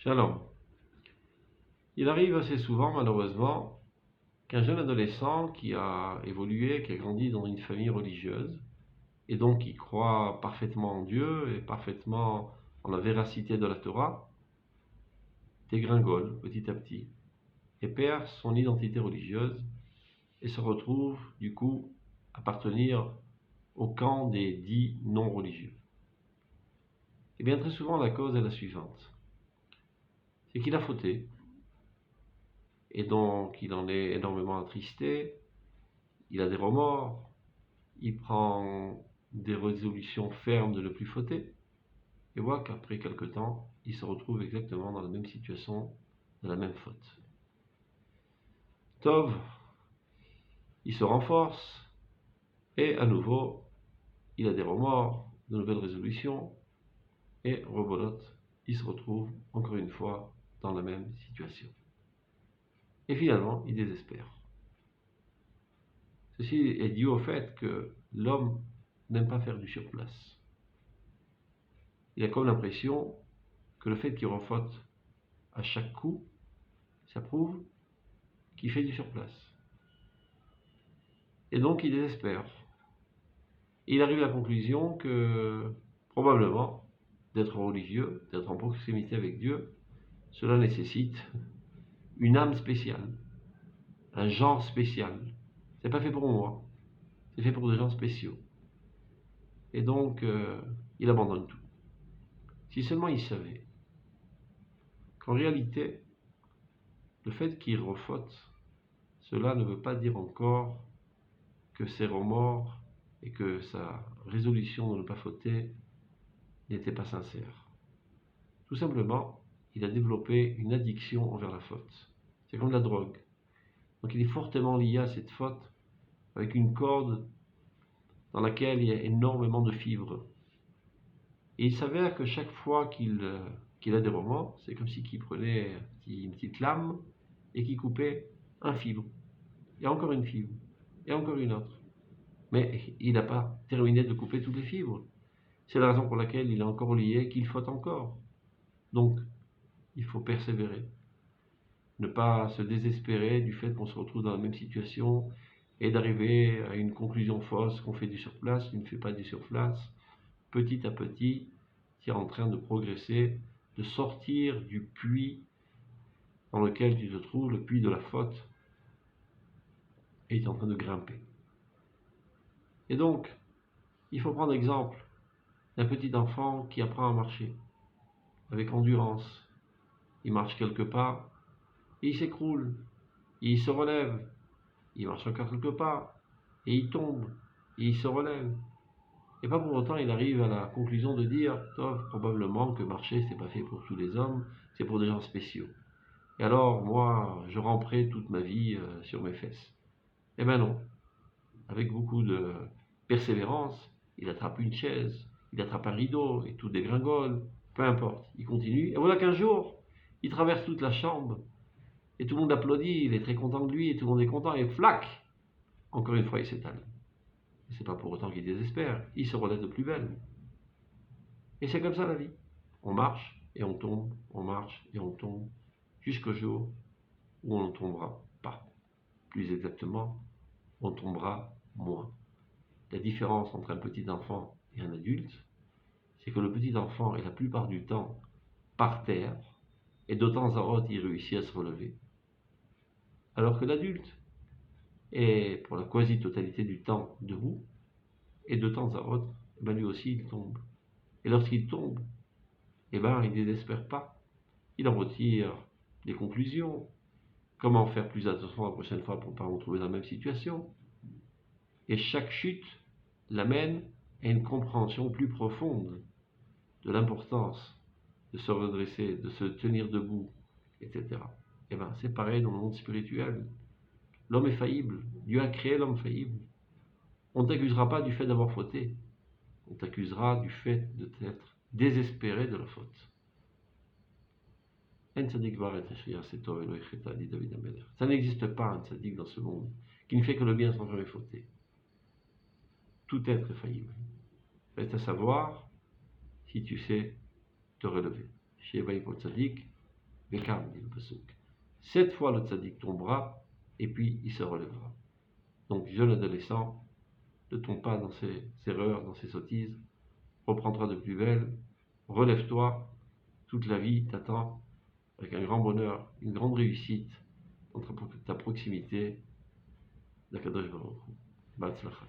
Shalom. Il arrive assez souvent, malheureusement, qu'un jeune adolescent qui a évolué, qui a grandi dans une famille religieuse, et donc qui croit parfaitement en Dieu et parfaitement en la véracité de la Torah, dégringole petit à petit et perd son identité religieuse et se retrouve, du coup, appartenir au camp des dits non religieux. Et bien très souvent, la cause est la suivante. C'est qu'il a fauté, et donc il en est énormément attristé, il a des remords, il prend des résolutions fermes de ne plus fauter, et voit qu'après quelque temps, il se retrouve exactement dans la même situation, de la même faute. Tov, il se renforce, et à nouveau, il a des remords, de nouvelles résolutions, et rebolote, il se retrouve encore une fois dans la même situation. Et finalement, il désespère. Ceci est dû au fait que l'homme n'aime pas faire du surplace. Il a comme l'impression que le fait qu'il refaute à chaque coup, ça prouve qu'il fait du surplace. Et donc il désespère. Il arrive à la conclusion que probablement d'être religieux, d'être en proximité avec Dieu, cela nécessite une âme spéciale, un genre spécial. C'est pas fait pour moi, c'est fait pour des gens spéciaux. Et donc il abandonne tout. Si seulement il savait qu'en réalité, le fait qu'il refaute, cela ne veut pas dire encore que ses remords et que sa résolution de ne pas fauter n'était pas sincère. Tout simplement, il a développé une addiction envers la faute. C'est comme la drogue. Donc il est fortement lié à cette faute avec une corde dans laquelle il y a énormément de fibres. Et il s'avère que chaque fois qu'il a des remords, c'est comme si il prenait une petite lame et qu'il coupait un fibre, et encore une fibre, et encore une autre. Mais il n'a pas terminé de couper toutes les fibres. C'est la raison pour laquelle il est encore lié, qu'il faute encore. Donc, il faut persévérer. Ne pas se désespérer du fait qu'on se retrouve dans la même situation et d'arriver à une conclusion fausse qu'on fait du surplace, il ne fait pas du surplace. Petit à petit, tu es en train de progresser, de sortir du puits dans lequel tu te trouves, le puits de la faute, et tu es en train de grimper. Et donc, il faut prendre exemple d'un petit enfant qui apprend à marcher avec endurance. Il marche quelque part, et il s'écroule, il se relève, il marche encore quelque part, et il tombe, et il se relève. Et pas pour autant il arrive à la conclusion de dire, probablement que marcher c'est pas fait pour tous les hommes, c'est pour des gens spéciaux. Et alors moi je ramperai toute ma vie sur mes fesses. Eh ben non, avec beaucoup de persévérance, il attrape une chaise, il attrape un rideau, et tout dégringole, peu importe, il continue, et voilà qu'un jour, il traverse toute la chambre, et tout le monde applaudit, il est très content de lui, et tout le monde est content, et flac, encore une fois il s'étale. Et c'est pas pour autant qu'il désespère, il se relève de plus belle. Et c'est comme ça la vie. On marche, et on tombe, on marche, et on tombe, jusqu'au jour où on ne tombera pas. Plus exactement, on tombera moins. La différence entre un petit enfant et un adulte, c'est que le petit enfant est la plupart du temps par terre, et de temps en temps il réussit à se relever. Alors que l'adulte est pour la quasi-totalité du temps debout, et de temps à autre, lui aussi il tombe. Et lorsqu'il tombe, il ne désespère pas. Il en retire des conclusions. Comment faire plus attention la prochaine fois pour ne pas retrouver dans la même situation. Et chaque chute l'amène à une compréhension plus profonde de l'importance de se redresser, de se tenir debout, etc. C'est pareil dans le monde spirituel. L'homme est faillible. Dieu a créé l'homme faillible. On ne t'accusera pas du fait d'avoir fauté. On t'accusera du fait de t'être désespéré de la faute. Ça n'existe pas un tzaddik dans ce monde qui ne fait que le bien sans jamais fauter. Tout être est faillible. Reste à savoir si tu sais te relever. Shiva pour tzaddik, Bekam, dit le Pasuk. 7 fois le tzaddik tombera, et puis il se relèvera. Donc, jeune adolescent, ne tombe pas dans ses erreurs, dans ses sottises, reprends-toi de plus belle, relève-toi, toute la vie t'attend avec un grand bonheur, une grande réussite dans ta proximité d'Akadosh Baruch Hu. B'atzlacha.